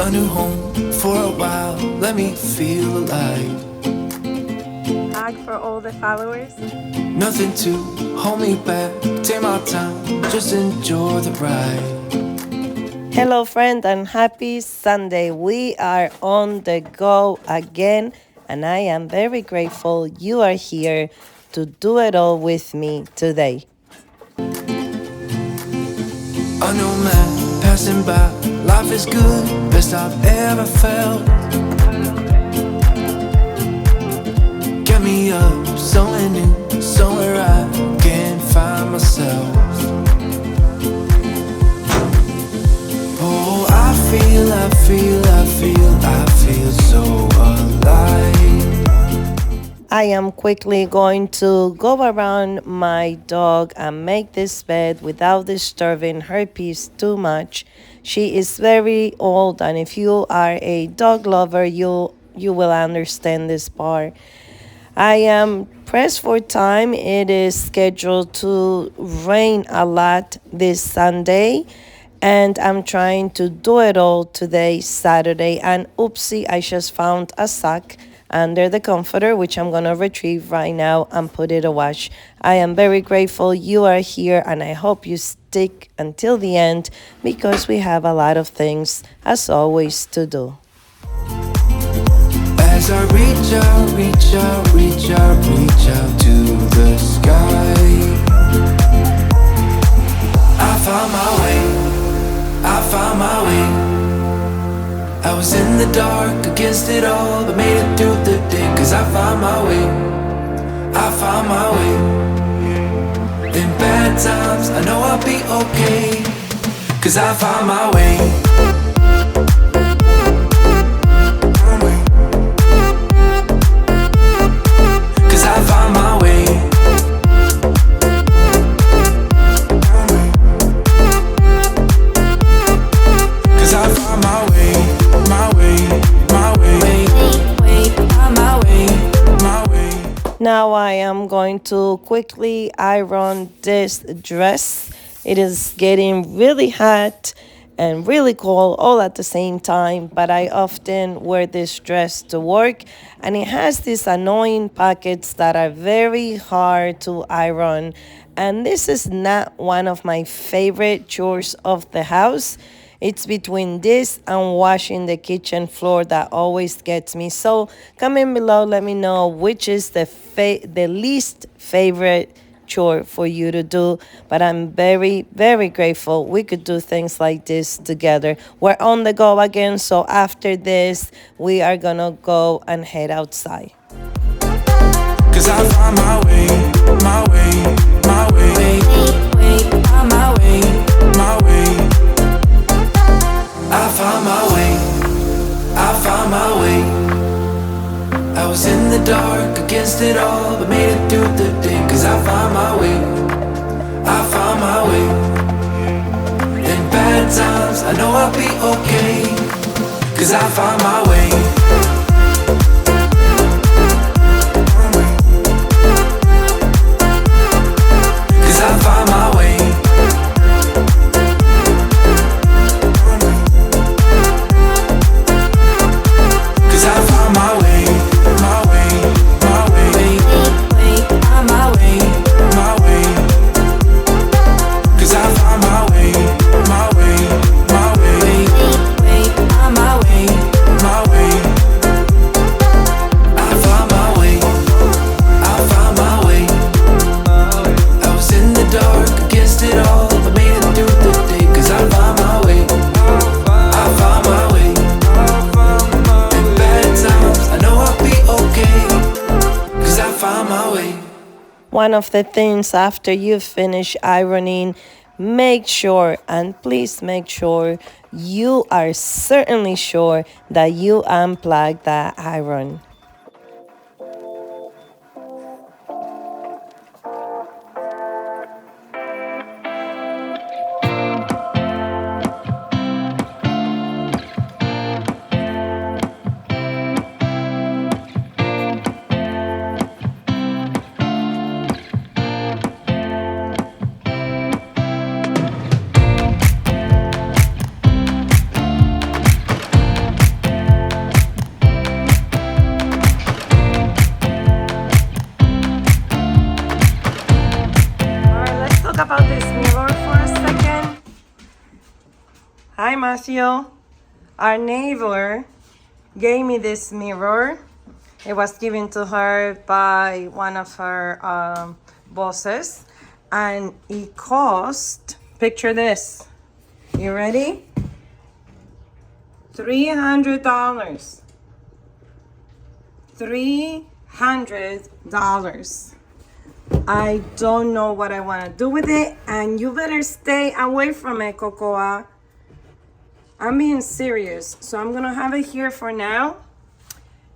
a new home for a while. Let me feel alive. Tag for all the followers. Nothing to hold me back. Take my time, just enjoy the ride. Hello, friend, and happy Sunday. We are on the go again, and I am very grateful you are here to do it all with me today. A new man passing by. Life is good, best I've ever felt. Get me up, somewhere new, somewhere I can find myself. Oh, I feel so alive. I am quickly going to go around my dog and make this bed without disturbing her peace too much. She is very old, and if you are a dog lover, you will understand this part. I am pressed for time. It is scheduled to rain a lot this Sunday, and I'm trying to do it all today, Saturday. And oopsie, I just found a sock under the comforter, which I'm going to retrieve right now and put it a wash. I am very grateful you are here, and I hope you stick until the end because we have a lot of things, as always, to do. As I reach out, reach out, reach out, reach out to the sky, I found my way, I found my way. I was in the dark against it all, but made it through the day. Cause I found my way, I found my way. In bad times, I know I'll be okay. Cause I found my way. Cause I found my way. Cause I found my way, my way, my way, my way, my way. Now I am going to quickly iron this dress. It is getting really hot and really cold all at the same time, but I often wear this dress to work, and it has these annoying pockets that are very hard to iron, and this is not one of my favorite chores of the house. It's between this and washing the kitchen floor that always gets me. So comment below, let me know which is the least favorite chore for you to do. But I'm very, very grateful we could do things like this together. We're on the go again, so after this, we are gonna go and head outside. Cause I found my way, my way, my way, my way, my way. I found my way, I found my way. I was in the dark against it all, but made it through the day. Cause I found my way, I found my way. In bad times, I know I'll be okay. Cause I found my way. Cause I found my way. Cause I found my way, my way, my way, my way, my way. Cause I found my way, my way, my way, my way, my way. I found my way, I found my way. I was in the dark against it all, but made it through the day. Cause I found my way, I found my way. In bad times, I know I'll be okay. Cause I found my way. One of the things after you finish ironing, make sure, and please make sure, you are certainly sure that you unplug that iron. Hi, Matthew. Our neighbor gave me this mirror. It was given to her by one of her bosses, and it cost, picture this. You ready? $300. $300. I don't know what I want to do with it, and you better stay away from it, Cocoa. I'm being serious. So I'm gonna have it here for now.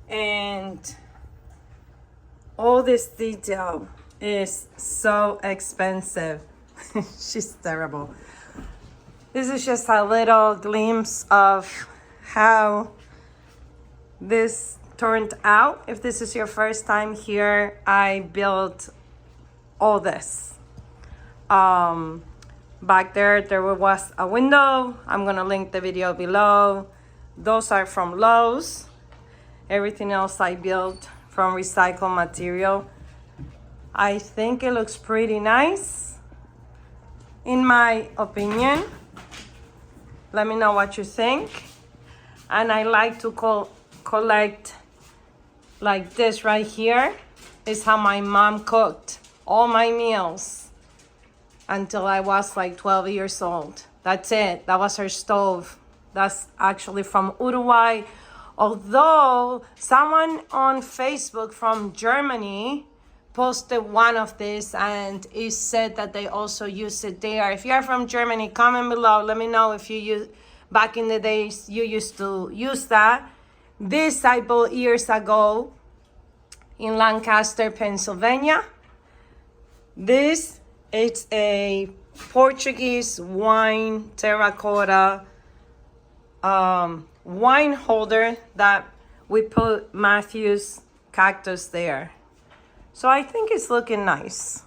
And all this detail is so expensive. She's terrible. This is just a little glimpse of how this turned out. If this is your first time here, I built all this. Back there was a window. I'm gonna link the video below. Those are from Lowe's. Everything else I built from recycled material. I think it looks pretty nice, in my opinion. Let me know what you think. And I like to collect like this right here. Is how my mom cooked all my meals until I was like 12 years old. That's it. That was her stove. That's actually from Uruguay. Although someone on Facebook from Germany posted one of this, and it said that they also use it there. If you're from Germany, comment below. Let me know if you use, back in the days, you used to use that. This I bought years ago in Lancaster, Pennsylvania. This is a Portuguese wine terracotta wine holder that we put Matthew's cactus there. So I think it's looking nice.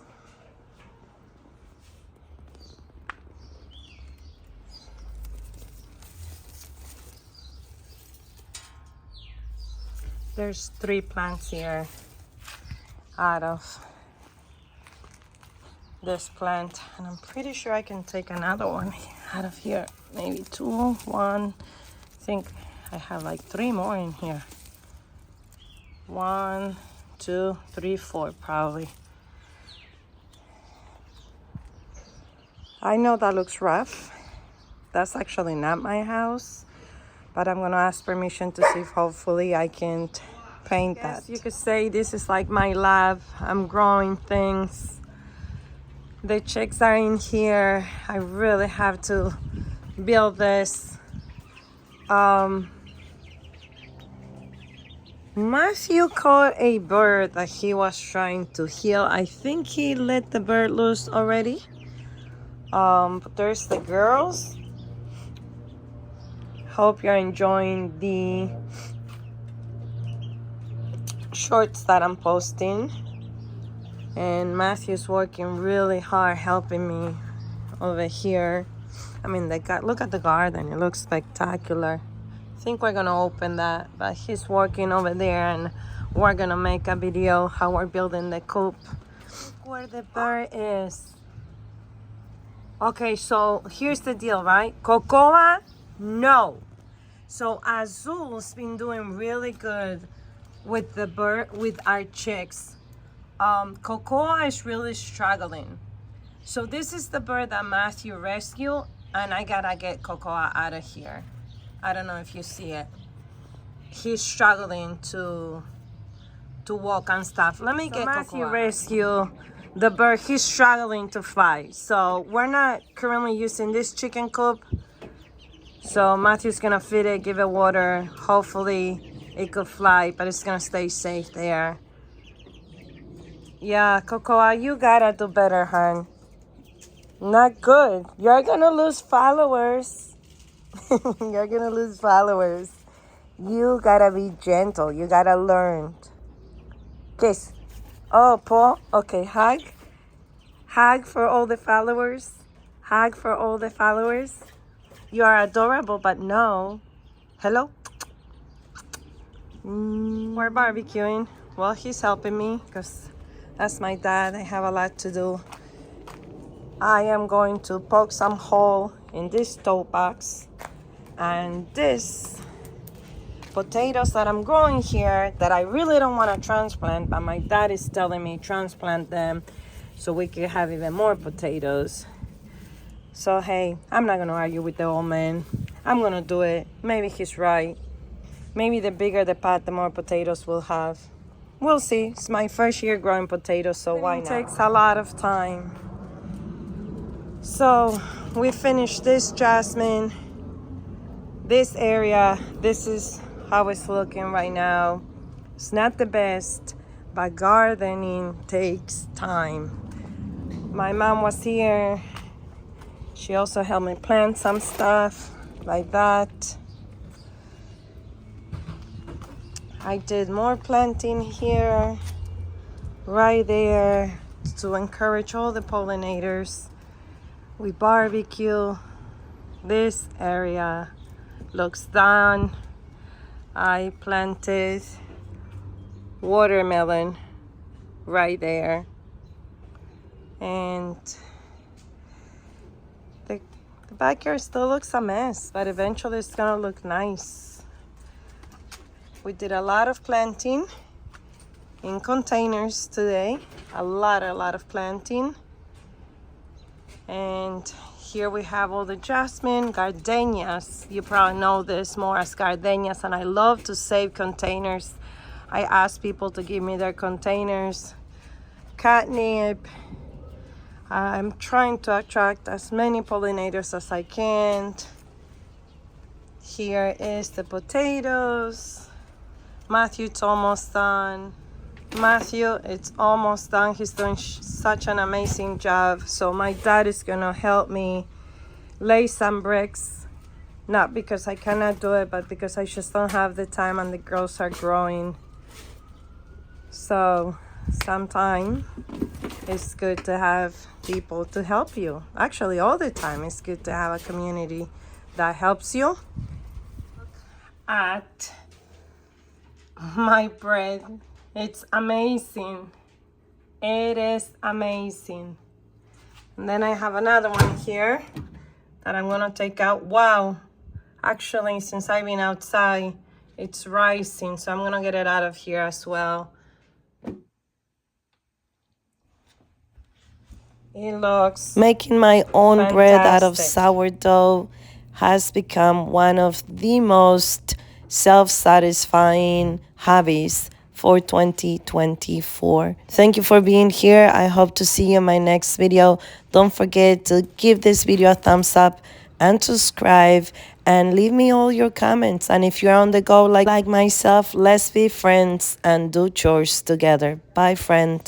There's 3 plants here out of this plant, and I'm pretty sure I can take another one out of here. Maybe 2, 1. I think I have like 3 more in here. 1, 2, 3, 4 probably. I know that looks rough. That's actually not my house, but I'm gonna ask permission to see if hopefully I can paint that. You could say this is like my lab. I'm growing things. The chicks are in here. I really have to build this. Matthew caught a bird that he was trying to heal. I think he let the bird loose already. But there's the girls. Hope you're enjoying the shorts that I'm posting. And Matthew's working really hard helping me over here. I mean, look at the garden. It looks spectacular. I think we're gonna open that, but he's working over there, and we're gonna make a video how we're building the coop. Where the bird is. Okay, so here's the deal, right? Cocoa, no. So Azul's been doing really good with the bird, with our chicks. Cocoa is really struggling. So this is the bird that Matthew rescued, and I gotta get Cocoa out of here. I don't know if you see it. He's struggling to walk and stuff. Let me get Matthew Cocoa. Rescue the bird. He's struggling to fly. So we're not currently using this chicken coop. So Matthew's gonna feed it, give it water. Hopefully it could fly, but it's gonna stay safe there. Yeah, Cocoa, you gotta do better, hon. Not good. You're gonna lose followers. You're gonna lose followers. You gotta be gentle. You gotta learn. Kiss. Oh, Paul. Okay, hug. Hug for all the followers. Hug for all the followers. You are adorable, but no. Hello? We're barbecuing. Well, he's helping me because that's my dad. I have a lot to do. I am going to poke some hole in this tote box And this potatoes that I'm growing here that I really don't want to transplant, but my dad is telling me transplant them so we can have even more potatoes. So hey, I'm not gonna argue with the old man. I'm gonna do it. Maybe he's right. Maybe the bigger the pot, the more potatoes we'll have. We'll see. It's my first year growing potatoes, so why not? It takes a lot of time. So we finished this jasmine. This area, this is how it's looking right now. It's not the best, but gardening takes time. My mom was here. She also helped me plant some stuff like that. I did more planting here, right there, to encourage all the pollinators. We barbecue. This area looks done. I planted watermelon right there. And the backyard still looks a mess, but eventually it's gonna look nice. We did a lot of planting in containers today. A lot of planting. And here we have all the jasmine, gardenias. You probably know this more as gardenias, and I love to save containers. I ask people to give me their containers. Catnip. I'm trying to attract as many pollinators as I can. Here is the potatoes. Matthew, it's almost done. Matthew, it's almost done. He's doing such an amazing job. So my dad is gonna help me lay some bricks. Not because I cannot do it, but because I just don't have the time and the girls are growing. So sometimes it's good to have people to help you. Actually, all the time it's good to have a community that helps you. Look at my bread. It's amazing. It is amazing. And then I have another one here that I'm gonna take out. Wow. Actually, since I've been outside, it's rising, so I'm gonna get it out of here as well. It looks making my own fantastic. Bread out of sourdough has become one of the most self-satisfying hobbies for 2024. Thank you for being here. I hope to see you in my next video. Don't forget to give this video a thumbs up and subscribe and leave me all your comments. And if you're on the go like myself, let's be friends and do chores together. Bye, friend.